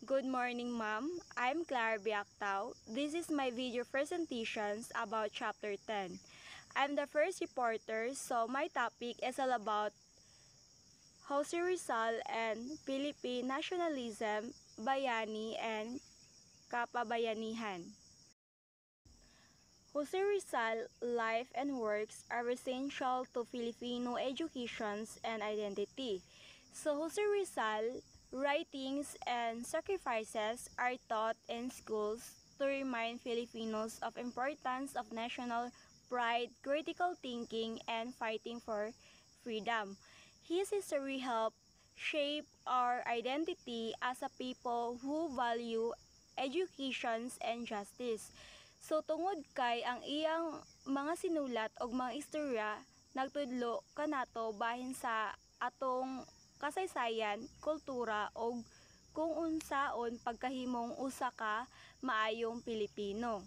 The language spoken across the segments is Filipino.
Good morning, ma'am. I'm Clara Biactao. This is my video presentations about Chapter 10. I'm the first reporter, so my topic is all about Jose Rizal and Philippine nationalism, bayani, and kapabayanihan. Jose Rizal life and works are essential to Filipino educations and identity. So Jose Rizal writings and sacrifices are taught in schools to remind Filipinos of importance of national pride, critical thinking, and fighting for freedom. His history helped shape our identity as a people who value educations and justice. So tungod kay ang iyang mga sinulat og mga istorya nagtudlo kanato bahin sa atong kasaysayan, kultura og kung unsaon pagkahimong usa ka maayong Pilipino.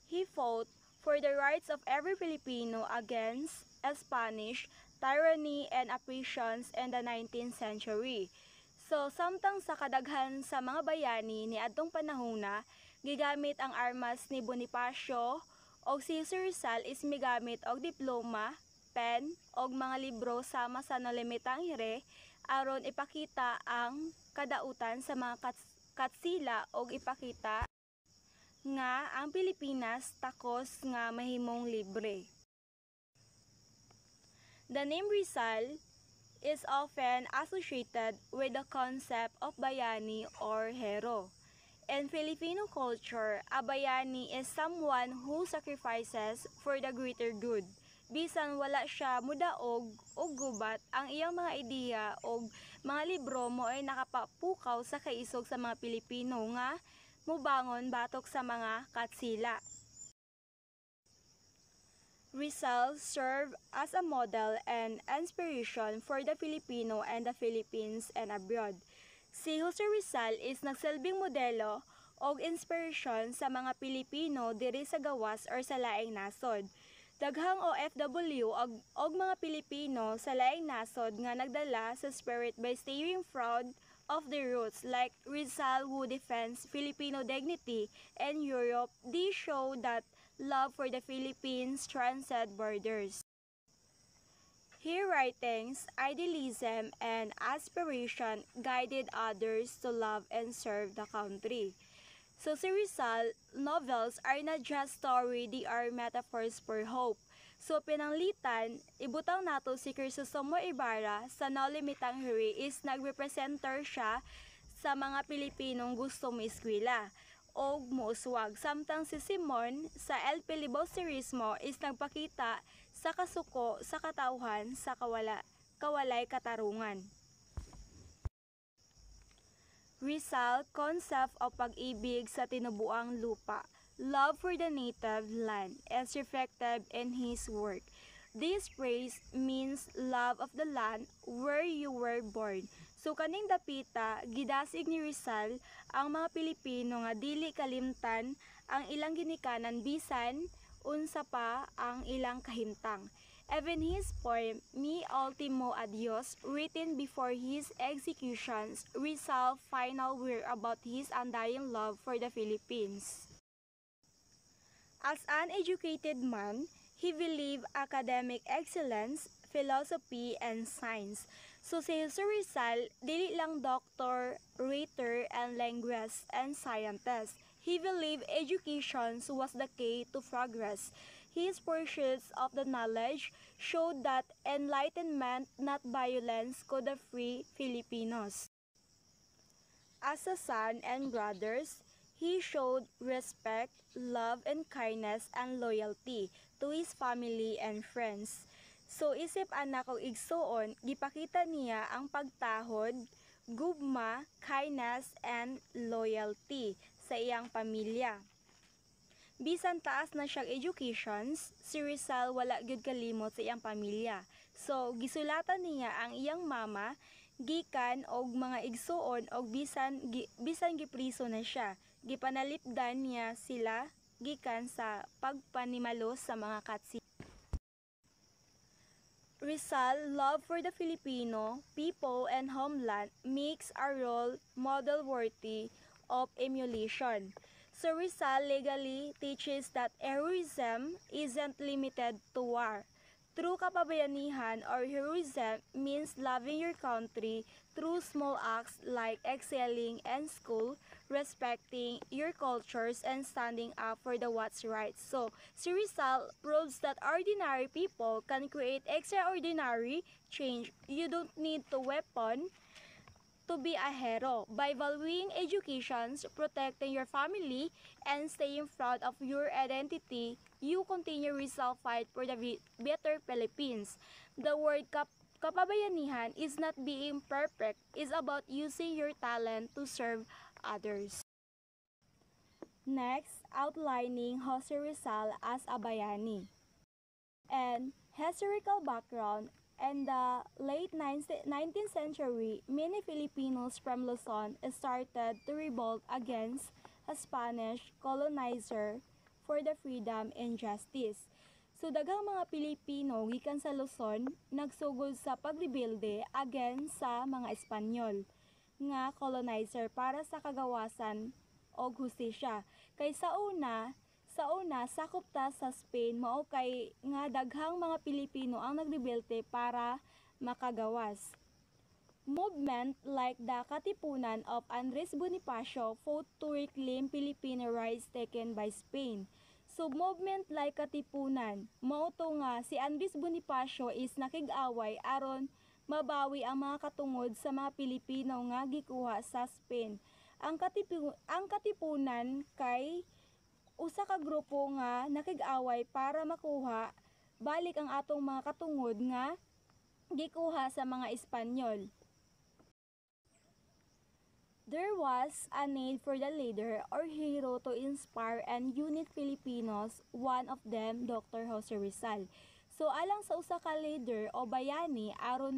He fought for the rights of every Filipino against Spanish tyranny and oppressions in the 19th century. So, samtang sa kadaghan sa mga bayani ni adtong panahona, gigamit ang armas ni Bonifacio og si Jose Rizal is migamit og diploma, pen og mga libro sama sa nalimitang hire aron ipakita ang kadautan sa mga katsila og ipakita nga ang Pilipinas takos nga mahimong libre. The name Rizal is often associated with the concept of bayani or hero. In Filipino culture, a bayani is someone who sacrifices for the greater good. Bisan wala siya mudaog o gubat, ang iyang mga ideya o mga libro mo ay nakapapukaw sa kaisog sa mga Pilipino nga mubangon batok sa mga katsila. Rizal served as a model and inspiration for the Filipino and the Philippines and abroad. Si Jose Rizal is nagsilbing modelo og inspiration sa mga Pilipino diri sa gawas or sa laing nasod. Daghang OFW og mga Pilipino sa laing nasod nga nagdala sa spirit by staying proud of their roots, like Rizal who defends Filipino dignity in Europe. They show that love for the Philippines transcend borders. His writings, idealism, and aspiration guided others to love and serve the country. So si Rizal, novels are not just story, they are metaphors for hope. So pinanglitan, ibutang nato si Crisostomo Ibarra sa Nolimitang Hiri is nagrepresenter siya sa mga Pilipinong gusto eskwela o muswag. Samtang si Simon sa El Filibusterismo is nagpakita sa kasuko sa katawhan sa kawalay katarungan. Rizal concept of pag-ibig sa tinubuang lupa, love for the native land, is reflected in his work. This phrase means love of the land where you were born. So kaning dapita, gidasig ni Rizal ang mga Pilipino nga dili kalimtan ang ilang ginikanan bisan unsa pa ang ilang kahimtang. Even his poem, Mi Ultimo Adios, written before his executions, Rizal final word about his undying love for the Philippines. As an educated man, he believed academic excellence, philosophy, and science. So si Jose Rizal, dili lang doctor, writer, and linguist, and scientist. He believed education was the key to progress. His pursuits of the knowledge showed that enlightenment, not violence, could free Filipinos. As a son and brothers, he showed respect, love, and kindness and loyalty to his family and friends. So isip anak o igsoon, gipakita niya ang pagtahod, gugma, kindness, and loyalty sa iyang pamilya. Bisan taas na siyang educations, si Rizal wala gyud kalimot sa iyang pamilya. So gisulatan niya ang iyang mama gikan og mga igsuon og bisan gipriso na siya. Gipanalipdan niya sila gikan sa pagpanimalos sa mga katsi. Rizal, love for the Filipino people and homeland makes a role model worthy of emulation. So Rizal legally teaches that heroism isn't limited to war. True kapabayanihan or heroism means loving your country through small acts like excelling in school, respecting your cultures, and standing up for the what's right. So, si Rizal proves that ordinary people can create extraordinary change. You don't need to weapon to be a hero by valuing education, protecting your family, and staying proud of your identity. You continue Rizal fight for the better Philippines. The word kapabayanihan is not being perfect, it's about using your talent to serve others. Next, outlining Jose Rizal as a bayani. And historical background. In the late 19th century, many Filipinos from Luzon started to revolt against a Spanish colonizer for the freedom and justice. So daghang mga Pilipino gikan sa Luzon nagsugod sa pagrebelde against sa mga Espanyol nga colonizer para sa kagawasan og hustisya. Kay sa una sakop ta sa Spain mao kay nga daghang mga Pilipino ang nagrebelte para makagawas. Movement like the Katipunan of Andres Bonifacio fought to reclaim Filipino rights taken by Spain. So movement like Katipunan, mao to nga si Andres Bonifacio is nakig-away aron mabawi ang mga katungod sa mga Pilipino nga gikuha sa Spain. Ang Katipunan kay usa ka grupo nga nakig-away para makuha balik ang atong mga katungod nga gikuha sa mga Espanyol. There was a need for the leader or hero to inspire and unite Filipinos, one of them Dr. Jose Rizal. So alang sa usa ka leader o bayani aron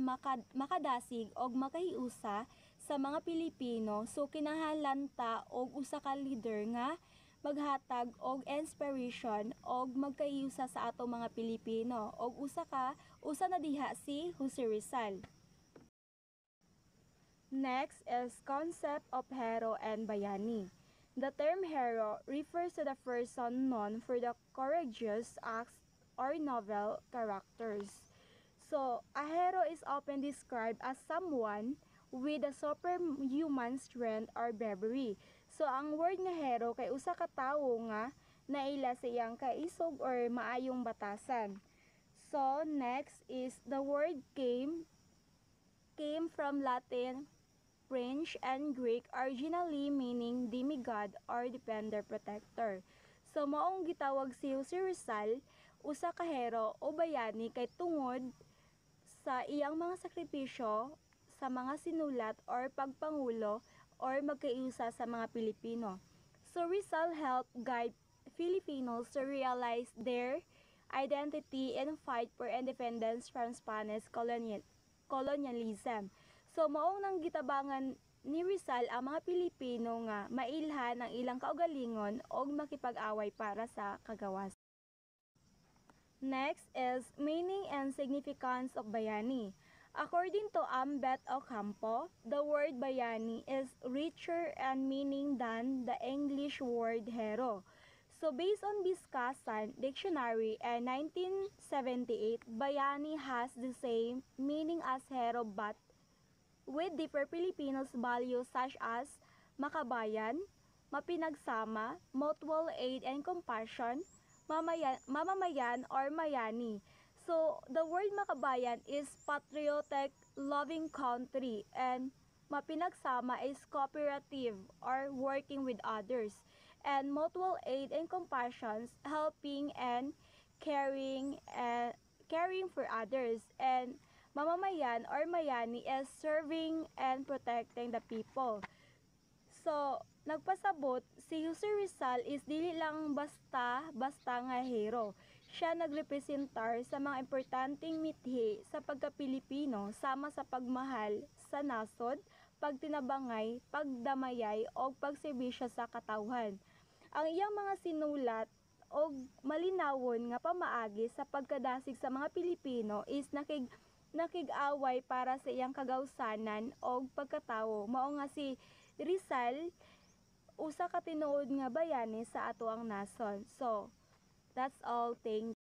makadasig og makahiusa sa mga Pilipino, so kinahanglan ta og usa ka leader nga maghatag og inspiration og magkayusa sa atong mga Pilipino og usa na diha si Jose Rizal. Next is concept of hero and bayani. The term hero refers to the person known for the courageous acts or noble characters. So, a hero is often described as someone with a superhuman strength or bravery. So ang word nga hero kay usa ka tawo nga naila sa iyang kaisog or maayong batasan. So next is the word came from Latin, French, and Greek, originally meaning demigod or defender protector. So maong gitawag si Jose Rizal usa ka hero o bayani kay tungod sa iyang mga sakripisyo sa mga sinulat or pagpangulo or magkaiusa sa mga Pilipino. So Rizal helped guide Filipinos to realize their identity and fight for independence from Spanish colonialism. So maong nang gitabangan ni Rizal ang mga Pilipino nga mailhan ang ilang kaugalingon o makipag-away para sa kagawas. Next is meaning and significance of bayani. According to Ambet Ocampo, the word bayani is richer and meaning than the English word hero. So based on Biscasan Dictionary in 1978, bayani has the same meaning as hero but with different Filipinos values such as makabayan, mapinagsama, mutual aid and compassion, mamamayan or mayani. So, the word makabayan is patriotic, loving country, and mapinagsama is cooperative or working with others. And mutual aid and compassion, helping and caring for others. And mamamayan or mayani is serving and protecting the people. So, nagpasabot, si Jose Rizal is dili lang basta nga hero. Siya nagrepresentar sa mga importanteng mithi sa pagka-Pilipino sama sa pagmahal sa nasod, pagtinabangay, pagdamayay o pagserbisyo sa katawhan. Ang iyang mga sinulat o malinawon nga pamaagi sa pagkadasig sa mga Pilipino is nakig-away para sa iyang kagawsanan o pagkatawo. Mao nga si Rizal usa ka tinuod nga bayani sa atoang nason. So, that's all. Thank